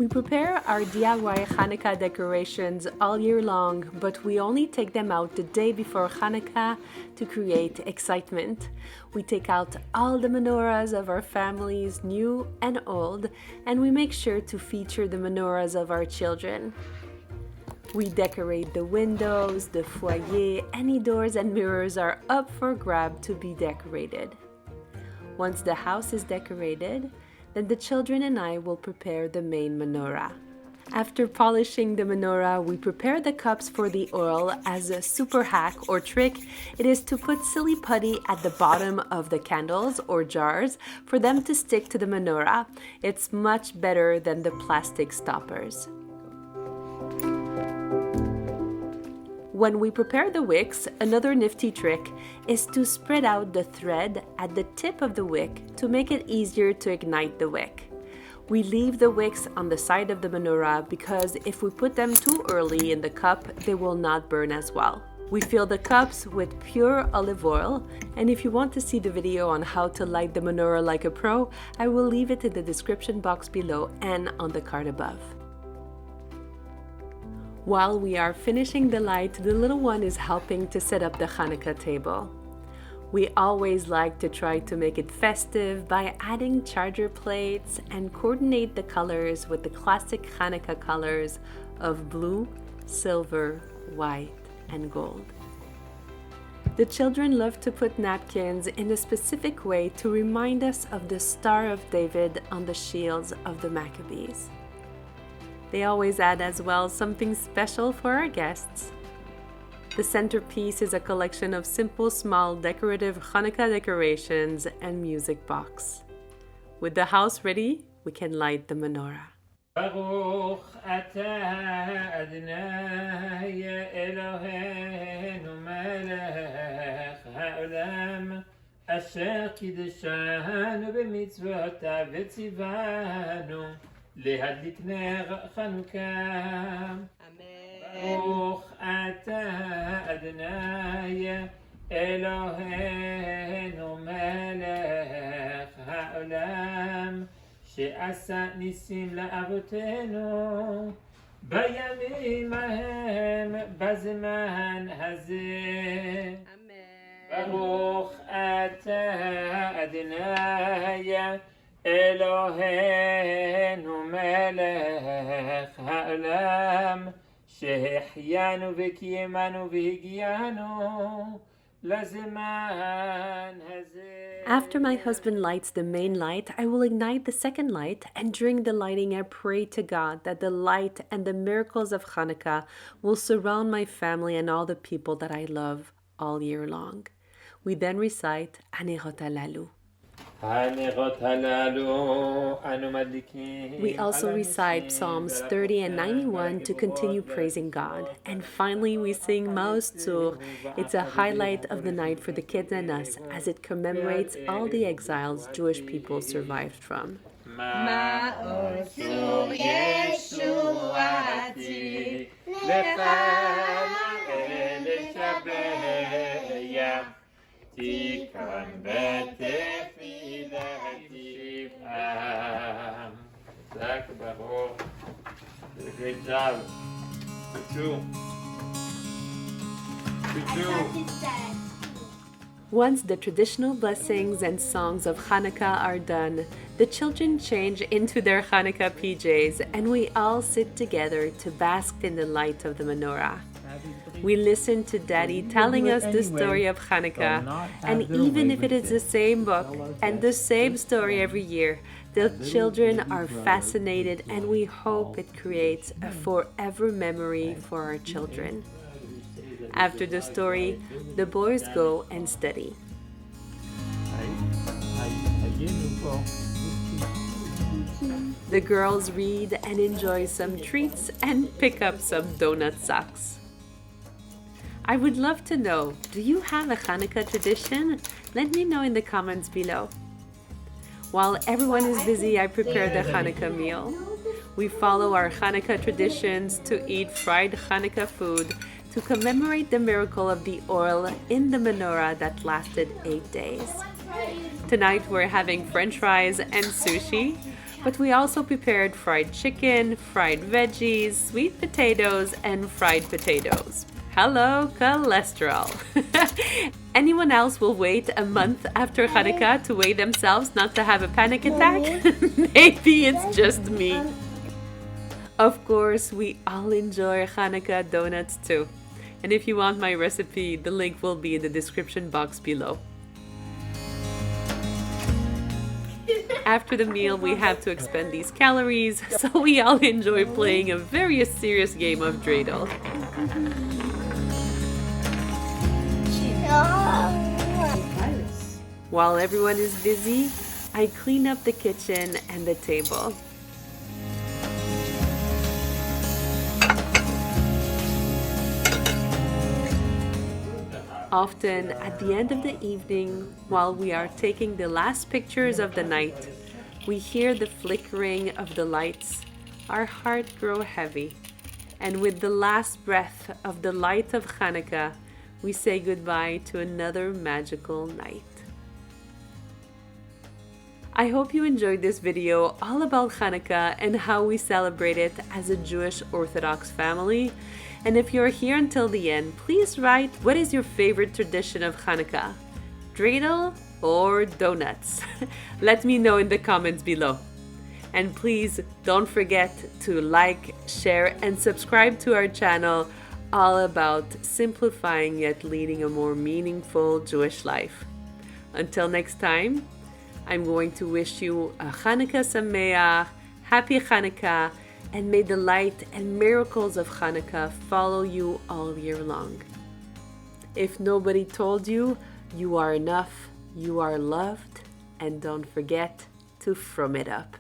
We prepare our DIY Hanukkah decorations all year long, but we only take them out the day before Hanukkah to create excitement. We take out all the menorahs of our families, new and old, and we make sure to feature the menorahs of our children. We decorate the windows, the foyer, any doors and mirrors are up for grab to be decorated. Once the house is decorated, then the children and I will prepare the main menorah. After polishing the menorah, we prepare the cups for the oil. As a super hack or trick, it is to put silly putty at the bottom of the candles or jars for them to stick to the menorah. It's much better than the plastic stoppers. When we prepare the wicks, another nifty trick is to spread out the thread at the tip of the wick to make it easier to ignite the wick. We leave the wicks on the side of the menorah because if we put them too early in the cup, they will not burn as well. We fill the cups with pure olive oil, and if you want to see the video on how to light the menorah like a pro, I will leave it in the description box below and on the card above. While we are finishing the light, the little one is helping to set up the Hanukkah table. We always like to try to make it festive by adding charger plates and coordinate the colors with the classic Hanukkah colors of blue, silver, white, and gold. The children love to put napkins in a specific way to remind us of the Star of David on the shields of the Maccabees. They always add as well something special for our guests. The centerpiece is a collection of simple, small, decorative Hanukkah decorations and music box. With the house ready, we can light the menorah. Baruch atah Adonai Eloheinu melech ha'olam asher kiddeshanu b'mitzvotav v'tzivanu להדליק נר חנוכה. ברוך אתה אדוני אלוהינו מלך העולם שעשה ניסים לאבותינו בימים ההם בזמן הזה. ברוך אתה אדוני אלוהינו מלך העולם שהחיינו וקיימנו והגיענו לזמן הזה. After my husband lights the main light, I will ignite the second light, and during the lighting I pray to God that the light and the miracles of Hanukkah will surround my family and all the people that I love all year long. We then recite Hanerot halalu. We also recite Psalms 30 and 91 to continue praising God. And finally, we sing Maoz Tzur. It's a highlight of the night for the kids and us as it commemorates all the exiles Jewish people survived from. Maoz Tzur Yeshuati Tikkan betefilati shiv'am. Zach Baruch, did a great job. Good job. Once the traditional blessings and songs of Hanukkah are done, the children change into their Hanukkah PJs and we all sit together to bask in the light of the menorah. We listen to Daddy telling us the story of Hanukkah, and even if it is the same book and the same story every year, the children are fascinated and we hope it creates a forever memory for our children. After the story, the boys go and study. The girls read and enjoy some treats and pick up some donut socks. I would love to know, do you have a Hanukkah tradition? Let me know in the comments below. While everyone is busy, I prepare the Hanukkah meal. We follow our Hanukkah traditions to eat fried Hanukkah food to commemorate the miracle of the oil in the menorah that lasted 8 days. Tonight we're having French fries and sushi. But we also prepared fried chicken, fried veggies, sweet potatoes, and fried potatoes. Hello, cholesterol! Anyone else will wait a month after Hanukkah to weigh themselves not to have a panic attack? Maybe it's just me. Of course, we all enjoy Hanukkah donuts too. And if you want my recipe, the link will be in the description box below. After the meal, we have to expend these calories, so we all enjoy playing a very serious game of dreidel. While everyone is busy, I clean up the kitchen and the table. Often, at the end of the evening, while we are taking the last pictures of the night, we hear the flickering of the lights. Our heart grows heavy. And with the last breath of the light of Hanukkah, we say goodbye to another magical night. I hope you enjoyed this video all about Hanukkah and how we celebrate it as a Jewish Orthodox family. And if you're here until the end, please write what is your favorite tradition of Hanukkah? Dreidel or donuts? Let me know in the comments below. And please don't forget to like, share, and subscribe to our channel all about simplifying yet leading a more meaningful Jewish life. Until next time, I'm going to wish you a Hanukkah sameach, happy Hanukkah, and may the light and miracles of Hanukkah follow you all year long. If nobody told you, you are enough, you are loved, and don't forget to frum it up.